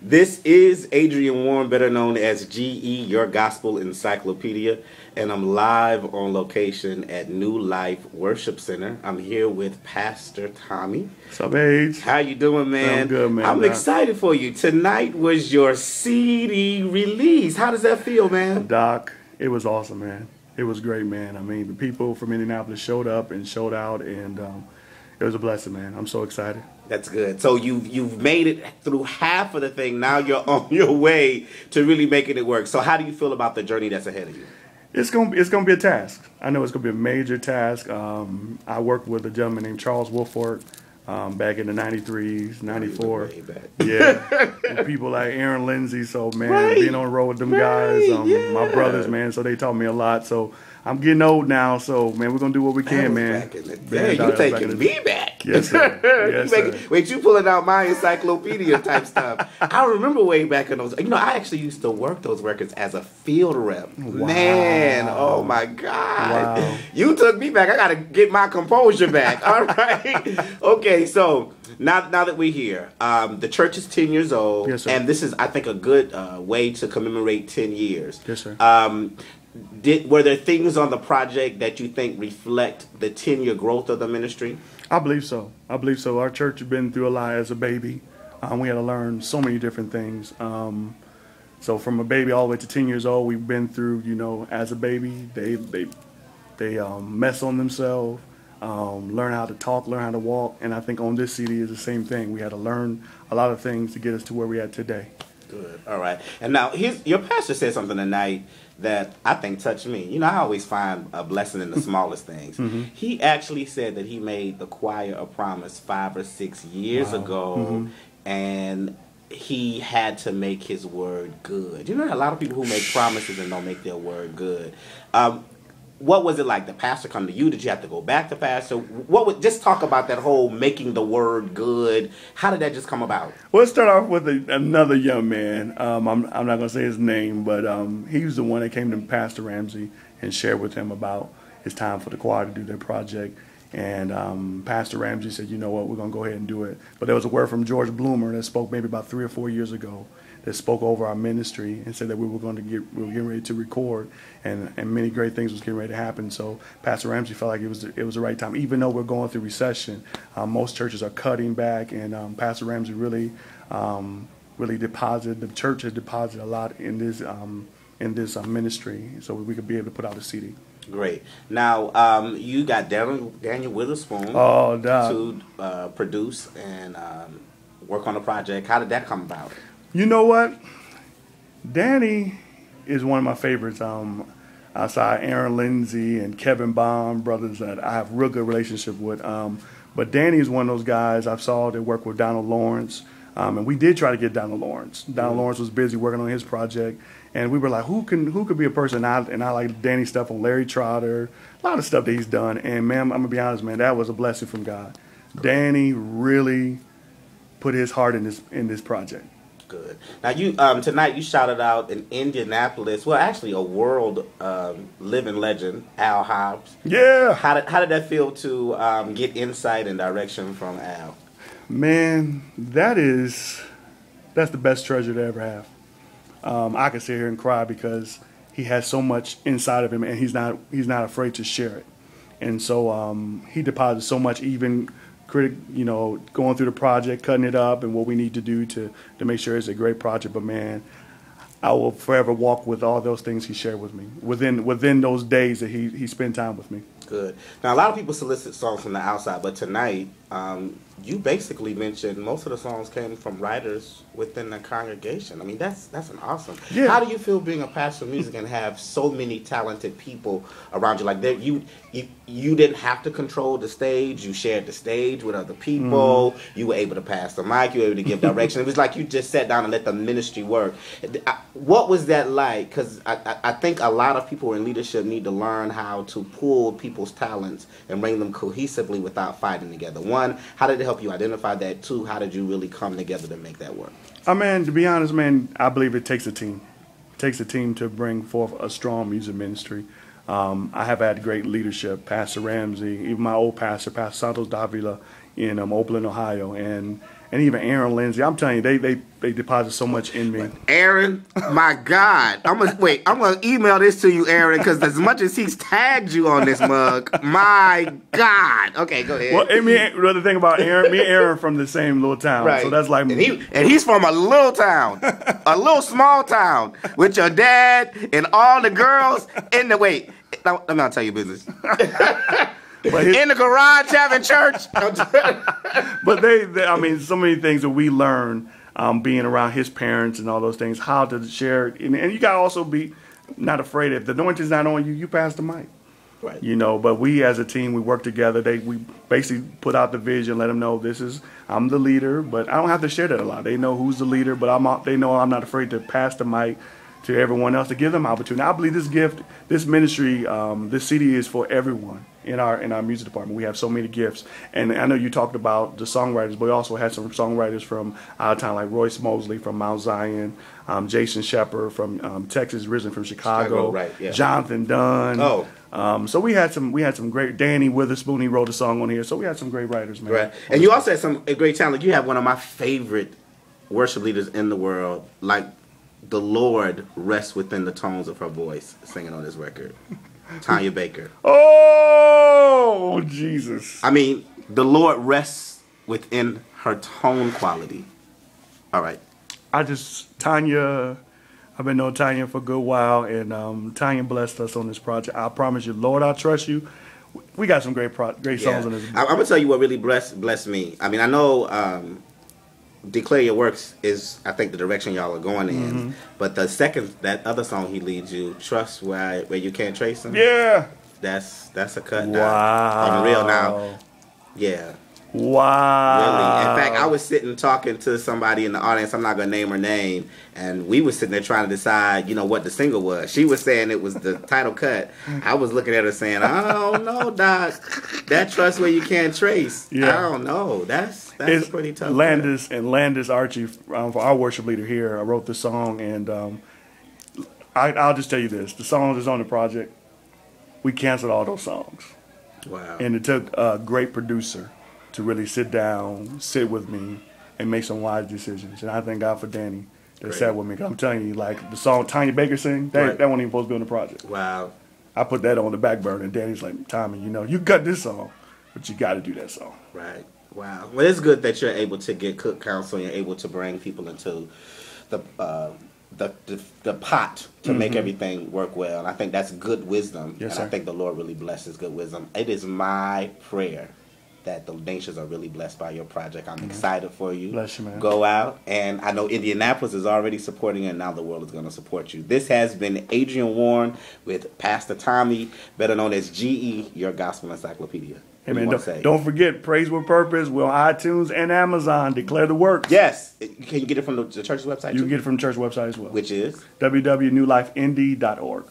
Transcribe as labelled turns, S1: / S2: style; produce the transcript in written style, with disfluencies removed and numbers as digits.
S1: This is Adrian Warren, better known as GE, your gospel encyclopedia, and I'm live on location at New Life Worship Center. I'm here with Pastor Tommy.
S2: What's up, Age?
S1: How you doing, man?
S2: I'm good, man.
S1: I'm excited for you. Tonight was your CD release. How does that feel, man?
S2: Doc, it was awesome, man. It was great, man. I mean, the people from Indianapolis showed up and showed out, and it was a blessing, man. I'm so excited.
S1: That's good. So you've made it through half of the thing. Now you're on your way to really making it work. So how do you feel about the journey that's ahead of you?
S2: It's gonna be a task. I know it's gonna be a major task. I worked with a gentleman named Charles Wolford back in the 93s, 94. Yeah. And people like Aaron Lindsay. So, man, being on the road with them guys, my brothers, man, so they taught me a lot. So I'm getting old now, so, man, we're going to do what we can, man.
S1: Back in the day. You taking me back.
S2: Yes, sir. Yes, sir.
S1: Wait, you pulling out my encyclopedia type stuff. I remember way back in those. You know, I actually used to work those records as a field rep.
S2: Wow.
S1: Man, oh, my God.
S2: Wow.
S1: You took me back. I got to get my composure back. All right. Okay, so now that we're here, the church is 10 years old.
S2: Yes, sir.
S1: And this is, I think, a good way to commemorate 10 years.
S2: Yes, sir.
S1: Were there things on the project that you think reflect the 10-year growth of the ministry?
S2: I believe so. Our church has been through a lot as a baby. We had to learn so many different things. So from a baby all the way to 10 years old, we've been through, you know, as a baby, they mess on themselves, learn how to talk, learn how to walk. And I think on this CD is the same thing. We had to learn a lot of things to get us to where we're at today.
S1: Good. All right. And now, your pastor said something tonight that I think touched me. You know, I always find a blessing in the smallest things.
S2: Mm-hmm.
S1: He actually said that he made the choir a promise 5 or 6 years ago, and he had to make his word good. You know, a lot of people who make promises and don't make their word good. What was it like? The pastor come to you? Did you have to go back to pastor? Just talk about that whole making the word good. How did that just come about?
S2: Well, let's start off with another young man. I'm not going to say his name, but he was the one that came to Pastor Ramsey and shared with him about it's time for the choir to do their project. And Pastor Ramsey said, you know what, we're going to go ahead and do it. But there was a word from George Bloomer that spoke maybe about 3 or 4 years ago that spoke over our ministry and said that we were getting ready to record, and many great things was getting ready to happen. So Pastor Ramsey felt like it was the right time, even though we're going through recession. Most churches are cutting back, and Pastor Ramsey really deposited. The church has deposited a lot in this ministry, so we could be able to put out a CD.
S1: Great. Now, you got Daniel Witherspoon to produce and work on the project. How did that come about?
S2: You know what? Danny is one of my favorites. Outside Aaron Lindsay and Kevin Baum, brothers that I have a real good relationship with. But Danny is one of those guys I saw that work with Donald Lawrence. And we did try to get Donald Lawrence. Donald Lawrence was busy working on his project. And we were like, who could be a person? And I like Danny's stuff on Larry Trotter, a lot of stuff that he's done. And, man, I'm going to be honest, man, that was a blessing from God. Danny really put his heart in this project. Good.
S1: Now, you tonight you shouted out an Indianapolis, well, actually a world living legend, Al Hobbs.
S2: Yeah.
S1: How did that feel to get insight and direction from Al?
S2: Man, that's the best treasure to ever have. I could sit here and cry because he has so much inside of him, and he's not afraid to share it. And so he deposits so much, even going through the project, cutting it up, and what we need to do to make sure it's a great project. But, man, I will forever walk with all those things he shared with me within those days that he spent time with me. Good.
S1: Now, a lot of people solicit songs from the outside, but tonight you basically mentioned most of the songs came from writers within the congregation. I mean, that's an awesome. Yeah. How do you feel being a pastor of music and have so many talented people around you? Like you didn't have to control the stage. You shared the stage with other people. You were able to pass the mic. You were able to give direction. It was like you just sat down and let the ministry work. What was that like? Because I think a lot of people in leadership need to learn how to pull people's talents and bring them cohesively without fighting together. One, how did it help you identify that? Two, how did you really come together to make that work?
S2: Man, to be honest, man, I believe it takes a team. It takes a team to bring forth a strong music ministry. I have had great leadership, Pastor Ramsey, even my old pastor, Pastor Santos Davila in Oakland, Ohio, and and even Aaron Lindsay. I'm telling you, they deposit so much in me.
S1: Aaron, my God. I'm gonna email this to you, Aaron, because as much as he's tagged you on this mug, my God. Okay, go ahead.
S2: Well, the thing about Aaron, me and Aaron from the same little town,
S1: right.
S2: So that's like,
S1: and he's from a little town, a little small town, with your dad and all the girls in the wait. Let me not tell you business. In the garage having church.
S2: But I mean, so many things that we learn being around his parents and all those things, how to share it. And you got to also be not afraid. If the anointing's not on you, you pass the mic.
S1: Right.
S2: You know, but we as a team, we work together. We basically put out the vision, let them know I'm the leader, but I don't have to share that a lot. They know who's the leader, but they know I'm not afraid to pass the mic to everyone else, to give them opportunity. I believe this gift, this ministry, this CD is for everyone in our music department. We have so many gifts, and I know you talked about the songwriters, but we also had some songwriters from out of town, like Royce Mosley from Mount Zion, Jason Shepard from Texas, Risen from Chicago,
S1: right, yeah.
S2: Jonathan Dunn. So we had some great. Danny Witherspoon, he wrote a song on here. So we had some great writers, man.
S1: Right, and you also had some great talent. You have one of my favorite worship leaders in the world, like. The Lord rests within the tones of her voice singing on this record. Tanya Baker.
S2: Oh, Jesus.
S1: I mean, the Lord rests within her tone quality. All right.
S2: Tanya, I've been knowing Tanya for a good while, and Tanya blessed us on this project. I promise you, Lord, I trust you. We got some great songs on this.
S1: I'm going to tell you what really blessed me. I mean, I know... Declare Your Works is, I think, the direction y'all are going in. But that other song he leads you, Trust Where You Can't Trace Him.
S2: Yeah.
S1: That's a cut.
S2: Wow.
S1: On the real now. Yeah.
S2: Wow.
S1: Really. In fact, I was sitting talking to somebody in the audience, I'm not going to name her name, and we were sitting there trying to decide, what the single was. She was saying it was the title cut. I was looking at her saying, I don't know, Doc. That Trust Where You Can't Trace. Yeah. I don't know. That's a pretty tough
S2: Landis Archie, for our worship leader here, I wrote the song, and I'll just tell you this. The song that's on the project, we canceled all those songs.
S1: Wow.
S2: And it took a great producer to really sit with me, and make some wise decisions. And I thank God for Danny that sat with me. 'Cause I'm telling you, like the song Tanya Baker sing, that wasn't even supposed to be on the project.
S1: Wow.
S2: I put that on the back burner, and Danny's like, Tommy, you cut this song, but you got to do that song.
S1: Right. Wow. Well, it's good that you're able to get cook counsel and you're able to bring people into the pot to make everything work well. And I think that's good wisdom.
S2: Yes,
S1: and
S2: sir.
S1: I think the Lord really blesses good wisdom. It is my prayer that the nations are really blessed by your project. I'm excited for you.
S2: Bless you, man.
S1: Go out. And I know Indianapolis is already supporting you, and now the world is going to support you. This has been Adrian Warren with Pastor Tommy, better known as GE, your gospel encyclopedia.
S2: Hey, man, don't forget, Praise with Purpose. We're on iTunes and Amazon. Declare the Works.
S1: Yes. Can you get it from the church's website,
S2: You can get it from the church website as well.
S1: Which is?
S2: www.newlifeND.org.